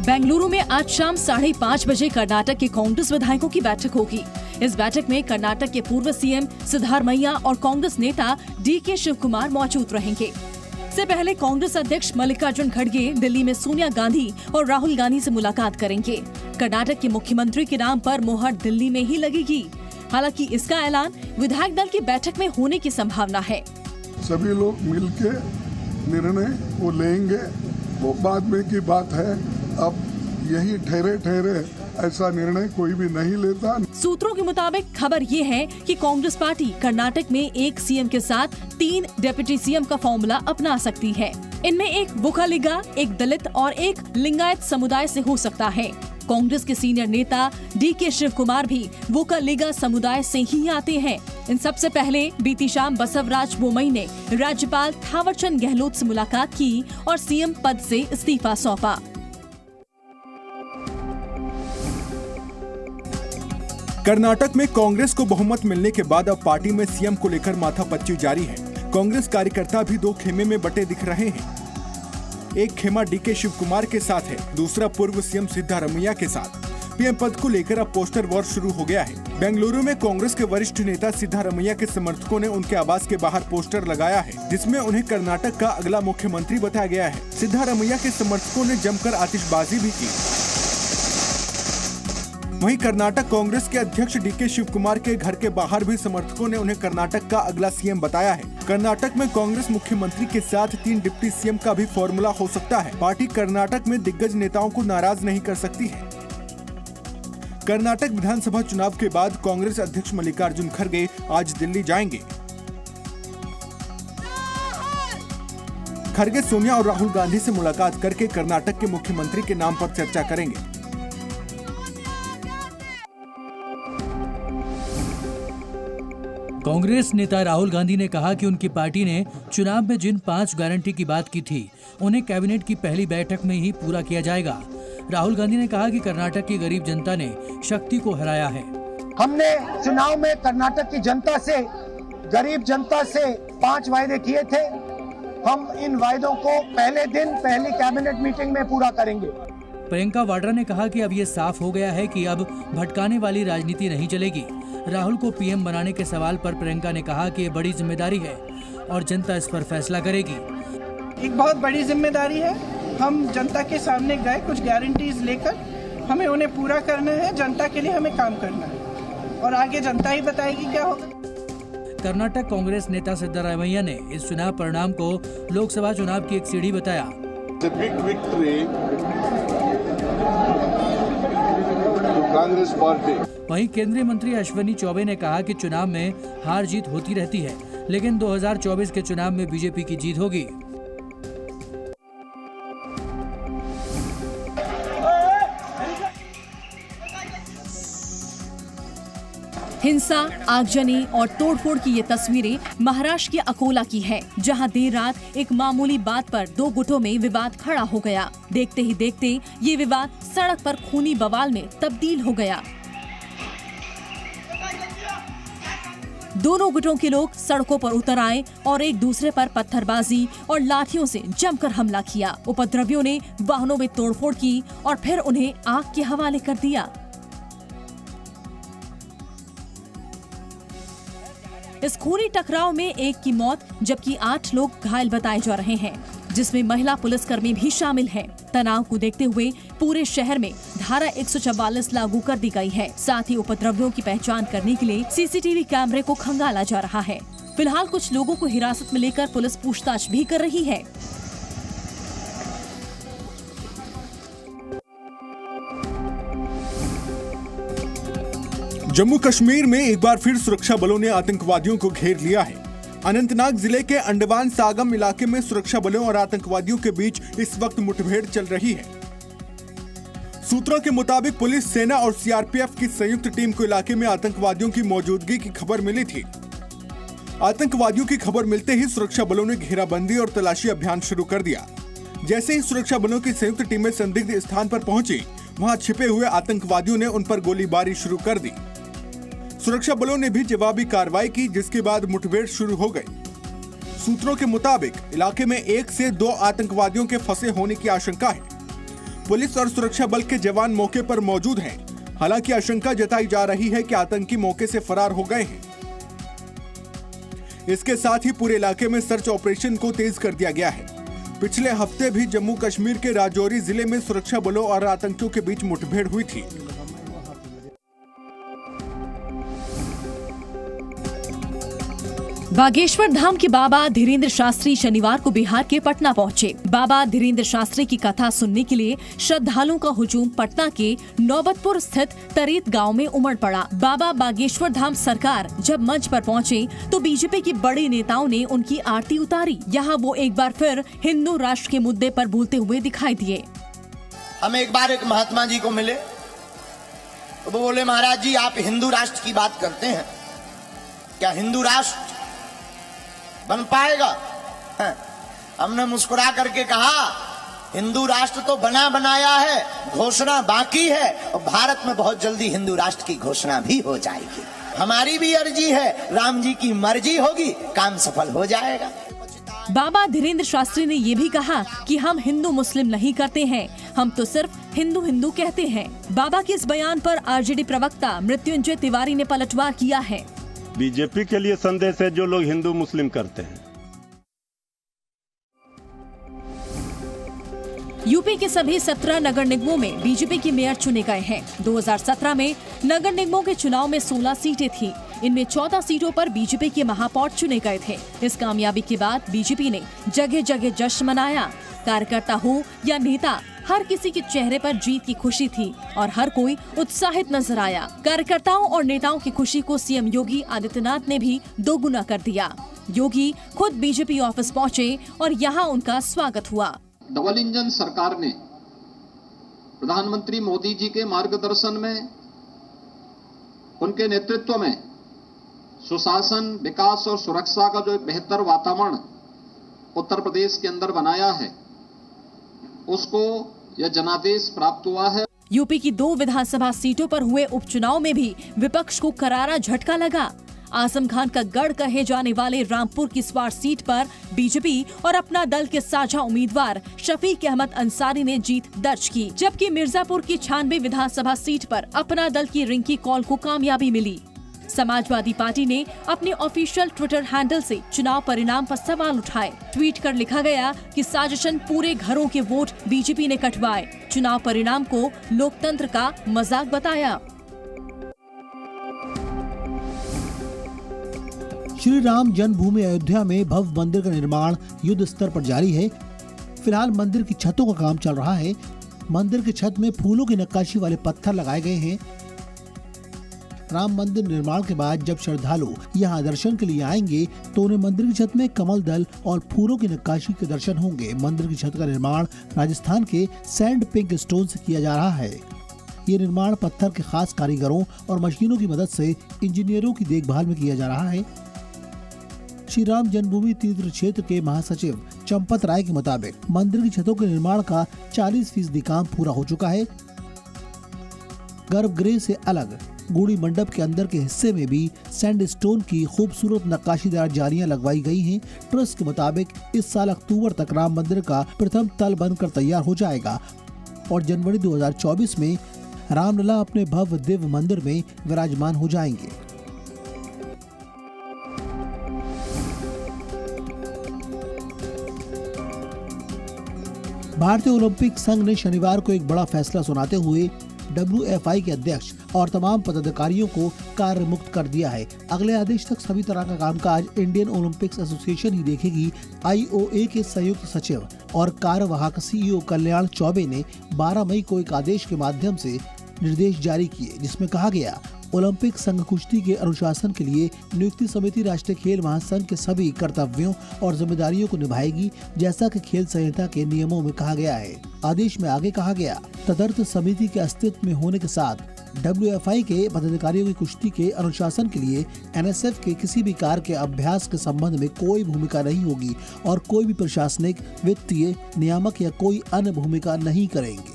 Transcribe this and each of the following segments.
बेंगलुरु में आज शाम 5:30 बजे कर्नाटक के कांग्रेस विधायकों की बैठक होगी। इस बैठक में कर्नाटक के पूर्व सीएम सिद्धारमैया और कांग्रेस नेता DK शिवकुमार मौजूद रहेंगे। इससे पहले कांग्रेस अध्यक्ष मल्लिकार्जुन खड़गे दिल्ली में सोनिया गांधी और राहुल गांधी से मुलाकात करेंगे। कर्नाटक के मुख्यमंत्री के नाम पर मोहर दिल्ली में ही लगेगी। हालांकि इसका ऐलान विधायक दल की बैठक में होने की संभावना है। सभी लोग मिलके निर्णय वो लेंगे, वो बाद में की बात है। अब यही ठहरे ऐसा निर्णय कोई भी नहीं लेता। सूत्रों के मुताबिक खबर ये है कि कांग्रेस पार्टी कर्नाटक में एक सीएम के साथ 3 डिप्टी सीएम का फॉर्मूला अपना सकती है। इनमें एक वोक्कालिगा, एक दलित और एक लिंगायत समुदाय से हो सकता है। कांग्रेस के सीनियर नेता DK शिवकुमार भी वोक्कालिगा समुदाय से ही आते हैं। इन सबसे पहले बीती शाम बसवराज बोम्मई ने राज्यपाल थावरचंद गहलोत से मुलाकात की और सीएम पद से इस्तीफा सौंपा। कर्नाटक में कांग्रेस को बहुमत मिलने के बाद अब पार्टी में सीएम को लेकर माथापच्ची जारी है। कांग्रेस कार्यकर्ता भी 2 खेमे में बटे दिख रहे हैं। एक खेमा DK शिवकुमार के साथ है, दूसरा पूर्व सीएम सिद्धारमैया के साथ। पीएम पद को लेकर अब पोस्टर वॉर शुरू हो गया है। बेंगलुरु में कांग्रेस के वरिष्ठ नेता सिद्धारमैया के समर्थकों ने उनके आवास के बाहर पोस्टर लगाया है, जिसमें उन्हें कर्नाटक का अगला मुख्यमंत्री बताया गया है। सिद्धारमैया के समर्थकों ने जमकर आतिशबाजी भी की। वहीं कर्नाटक कांग्रेस के अध्यक्ष DK शिवकुमार के घर के बाहर भी समर्थकों ने उन्हें कर्नाटक का अगला सीएम बताया है। कर्नाटक में कांग्रेस मुख्यमंत्री के साथ 3 डिप्टी सीएम का भी फॉर्मूला हो सकता है। पार्टी कर्नाटक में दिग्गज नेताओं को नाराज नहीं कर सकती है। कर्नाटक विधानसभा चुनाव के बाद कांग्रेस अध्यक्ष मल्लिकार्जुन खड़गे आज दिल्ली जाएंगे। खड़गे सोनिया और राहुल गांधी से मुलाकात करके कर्नाटक के मुख्यमंत्री के नाम पर चर्चा करेंगे। कांग्रेस नेता राहुल गांधी ने कहा कि उनकी पार्टी ने चुनाव में जिन 5 गारंटी की बात की थी, उन्हें कैबिनेट की पहली बैठक में ही पूरा किया जाएगा। राहुल गांधी ने कहा कि कर्नाटक की गरीब जनता ने शक्ति को हराया है। हमने चुनाव में कर्नाटक की जनता से, गरीब जनता से 5 वायदे किए थे। हम इन वायदों को पहले दिन पहली कैबिनेट मीटिंग में पूरा करेंगे। प्रियंका वाड्रा ने कहा कि अब ये साफ हो गया है कि अब भटकाने वाली राजनीति नहीं चलेगी। राहुल को पीएम बनाने के सवाल पर प्रियंका ने कहा कि ये बड़ी जिम्मेदारी है और जनता इस पर फैसला करेगी। एक बहुत बड़ी जिम्मेदारी है। हम जनता के सामने गए कुछ गारंटीज लेकर, हमें उन्हें पूरा करना है। जनता के लिए हमें काम करना है और आगे जनता ही बताएगी क्या होगा। कर्नाटक कांग्रेस नेता सिद्धारमैया ने इस चुनाव परिणाम को लोकसभा चुनाव की एक सीढ़ी बताया। कांग्रेस पार्टी। वहीं केंद्रीय मंत्री अश्विनी चौबे ने कहा कि चुनाव में हार जीत होती रहती है, लेकिन 2024 के चुनाव में बीजेपी की जीत होगी। हिंसा, आगजनी और तोड़फोड़ की ये तस्वीरें महाराष्ट्र के अकोला की है, जहां देर रात एक मामूली बात पर 2 गुटों में विवाद खड़ा हो गया। देखते ही देखते ये विवाद सड़क पर खूनी बवाल में तब्दील हो गया। दोनों गुटों के लोग सड़कों पर उतर आए और एक दूसरे पर पत्थरबाजी और लाठियों से जमकर हमला किया। उपद्रवियों ने वाहनों में तोड़फोड़ की और फिर उन्हें आग के हवाले कर दिया। इस खूनी टकराव में एक की मौत जबकि 8 लोग घायल बताए जा रहे हैं, जिसमें महिला पुलिसकर्मी भी शामिल है। तनाव को देखते हुए पूरे शहर में धारा 144 लागू कर दी गई है। साथ ही उपद्रवियों की पहचान करने के लिए CCTV कैमरे को खंगाला जा रहा है। फिलहाल कुछ लोगों को हिरासत में लेकर पुलिस पूछताछ भी कर रही है। जम्मू कश्मीर में एक बार फिर सुरक्षा बलों ने आतंकवादियों को घेर लिया है। अनंतनाग जिले के अंडवान सागम इलाके में सुरक्षा बलों और आतंकवादियों के बीच इस वक्त मुठभेड़ चल रही है। सूत्रों के मुताबिक पुलिस, सेना और CRPF की संयुक्त टीम को इलाके में आतंकवादियों की मौजूदगी की खबर मिली थी। आतंकवादियों की खबर मिलते ही सुरक्षा बलों ने घेराबंदी और तलाशी अभियान शुरू कर दिया। जैसे ही सुरक्षा बलों की संयुक्त टीमें संदिग्ध स्थान पर पहुंची, वहां छिपे हुए आतंकवादियों ने उन पर गोलीबारी शुरू कर दी। सुरक्षा बलों ने भी जवाबी कार्रवाई की, जिसके बाद मुठभेड़ शुरू हो गई। सूत्रों के मुताबिक इलाके में 1 से 2 आतंकवादियों के फंसे होने की आशंका है। पुलिस और सुरक्षा बल के जवान मौके पर मौजूद हैं। हालांकि आशंका जताई जा रही है कि आतंकी मौके से फरार हो गए हैं। इसके साथ ही पूरे इलाके में सर्च ऑपरेशन को तेज कर दिया गया है। पिछले हफ्ते भी जम्मू कश्मीर के राजौरी जिले में सुरक्षा बलों और आतंकियों के बीच मुठभेड़ हुई थी। बागेश्वर धाम के बाबा धीरेन्द्र शास्त्री शनिवार को बिहार के पटना पहुंचे। बाबा धीरेन्द्र शास्त्री की कथा सुनने के लिए श्रद्धालुओं का हुजूम पटना के नौबतपुर स्थित तरीत गांव में उमड़ पड़ा। बाबा बागेश्वर धाम सरकार जब मंच पर पहुंचे तो बीजेपी के बड़े नेताओं ने उनकी आरती उतारी। यहाँ वो एक बार फिर हिंदू राष्ट्र के मुद्दे पर बोलते हुए दिखाई दिए। हम एक बार एक महात्मा जी को मिले, वो बोले महाराज जी आप हिंदू राष्ट्र की बात करते हैं, क्या हिंदू राष्ट्र बन पाएगा? हमने मुस्कुरा करके कहा हिंदू राष्ट्र तो बना बनाया है, घोषणा बाकी है और भारत में बहुत जल्दी हिंदू राष्ट्र की घोषणा भी हो जाएगी। हमारी भी अर्जी है, राम जी की मर्जी होगी, काम सफल हो जाएगा। बाबा धीरेन्द्र शास्त्री ने ये भी कहा कि हम हिंदू मुस्लिम नहीं करते हैं, हम तो सिर्फ हिंदू हिंदू कहते हैं। बाबा के इस बयान पर आरजेडी प्रवक्ता मृत्युंजय तिवारी ने पलटवार किया है। बीजेपी के लिए संदेश है जो लोग हिंदू मुस्लिम करते हैं। यूपी के सभी 17 नगर निगमों में बीजेपी के मेयर चुने गए हैं। 2017 में नगर निगमों के चुनाव में 16 सीटें थी। इनमें 14 सीटों पर बीजेपी के महापौर चुने गए थे। इस कामयाबी के बाद बीजेपी ने जगह जगह जश्न मनाया। कार्यकर्ता हो या नेता, हर किसी के चेहरे पर जीत की खुशी थी और हर कोई उत्साहित नजर आया। कार्यकर्ताओं और नेताओं की खुशी को सीएम योगी आदित्यनाथ ने भी दोगुना कर दिया। योगी खुद बीजेपी ऑफिस पहुंचे और यहां उनका स्वागत हुआ। डबल इंजन सरकार ने प्रधानमंत्री मोदी जी के मार्गदर्शन में, उनके नेतृत्व में सुशासन, विकास और सुरक्षा का जो एक बेहतर वातावरण उत्तर प्रदेश के अंदर बनाया है, उसको यह जनादेश प्राप्त हुआ है। यूपी की 2 विधानसभा सीटों पर हुए उपचुनाव में भी विपक्ष को करारा झटका लगा। आजम खान का गढ़ कहे जाने वाले रामपुर की स्वार सीट पर बीजेपी और अपना दल के साझा उम्मीदवार शफीक अहमद अंसारी ने जीत दर्ज की, जबकि मिर्जापुर की 96 विधानसभा सीट पर अपना दल की रिंकी कौल को कामयाबी मिली। समाजवादी पार्टी ने अपने ऑफिशियल ट्विटर हैंडल से चुनाव परिणाम पर सवाल उठाए। ट्वीट कर लिखा गया कि साजिशन पूरे घरों के वोट बीजेपी ने कटवाए। चुनाव परिणाम को लोकतंत्र का मजाक बताया। श्री राम जन्मभूमि अयोध्या में भव्य मंदिर का निर्माण युद्ध स्तर पर जारी है। फिलहाल मंदिर की छतों का काम चल रहा है। मंदिर की छत में फूलों की नक्काशी वाले पत्थर लगाए गए हैं। राम मंदिर निर्माण के बाद जब श्रद्धालु यहाँ दर्शन के लिए आएंगे तो उन्हें मंदिर की छत में कमल दल और फूलों की नक्काशी के दर्शन होंगे। मंदिर की छत का निर्माण राजस्थान के सैंड पिंक स्टोन से किया जा रहा है। ये निर्माण पत्थर के खास कारीगरों और मशीनों की मदद से इंजीनियरों की देखभाल में किया जा रहा है। श्री राम जन्मभूमि तीर्थ क्षेत्र के महासचिव चंपत राय के मुताबिक मंदिर की छतों के निर्माण का 40% काम पूरा हो चुका है। गर्भगृह से अलग गुड़ी मंडप के अंदर के हिस्से में भी सैंडस्टोन की खूबसूरत नक्काशीदार जालियां लगवाई गई हैं। ट्रस्ट के मुताबिक इस साल अक्टूबर तक राम मंदिर का प्रथम तल बनकर तैयार हो जाएगा और जनवरी 2024 में रामलला अपने भव्य दिव्य मंदिर में विराजमान हो जाएंगे। भारतीय ओलंपिक संघ ने शनिवार को एक बड़ा फैसला सुनाते हुए WFI के अध्यक्ष और तमाम पदाधिकारियों को कार्य मुक्त कर दिया है। अगले आदेश तक सभी तरह का कामकाज इंडियन ओलंपिक्स एसोसिएशन ही देखेगी। IOA के संयुक्त सचिव और कार्यवाहक CEO कल्याण चौबे ने 12 मई को एक आदेश के माध्यम से निर्देश जारी किए, जिसमें कहा गया ओलंपिक संघ कुश्ती के अनुशासन के लिए नियुक्ति समिति राष्ट्रीय खेल महासंघ के सभी कर्तव्यों और जिम्मेदारियों को निभाएगी, जैसा कि खेल संहिता के नियमों में कहा गया है। आदेश में आगे कहा गया, तदर्थ समिति के अस्तित्व में होने के साथ WFI के पदाधिकारियों की कुश्ती के अनुशासन के लिए NSF के किसी भी कार्य के अभ्यास के संबंध में कोई भूमिका नहीं होगी और कोई भी प्रशासनिक, वित्तीय, नियामक या कोई अन्य भूमिका नहीं करेंगे।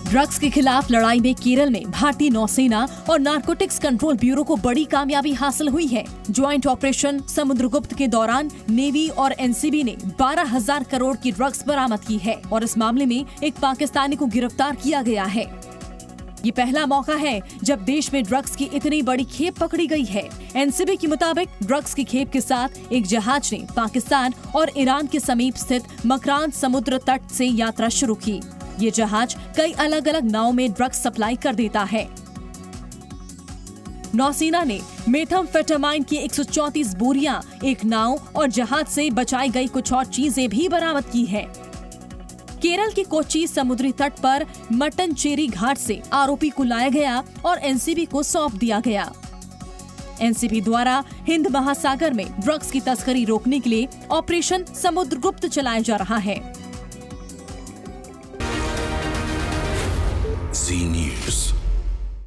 ड्रग्स के खिलाफ लड़ाई में केरल में भारतीय नौसेना और नारकोटिक्स कंट्रोल ब्यूरो को बड़ी कामयाबी हासिल हुई है। ज्वाइंट ऑपरेशन समुद्रगुप्त के दौरान नेवी और एनसीबी ने 12,000 करोड़ की ड्रग्स बरामद की है और इस मामले में एक पाकिस्तानी को गिरफ्तार किया गया है। ये पहला मौका है जब देश में ड्रग्स की इतनी बड़ी खेप पकड़ी गई है। एनसीबी के मुताबिक ड्रग्स की खेप के साथ एक जहाज ने पाकिस्तान और ईरान के समीप स्थित मकरान समुद्र तट से यात्रा शुरू की। ये जहाज कई अलग अलग नावों में ड्रग्स सप्लाई कर देता है। नौसेना ने मेथाम्फेटामाइन की 134 बोरियां, एक नाव और जहाज से बचाई गई कुछ और चीजें भी बरामद की हैं। केरल के कोच्चि समुद्री तट पर मट्टनचेरी घाट से आरोपी को लाया गया और एनसीबी को सौंप दिया गया। एनसीबी द्वारा हिंद महासागर में ड्रग्स की तस्करी रोकने के लिए ऑपरेशन समुद्रगुप्त चलाया जा रहा है।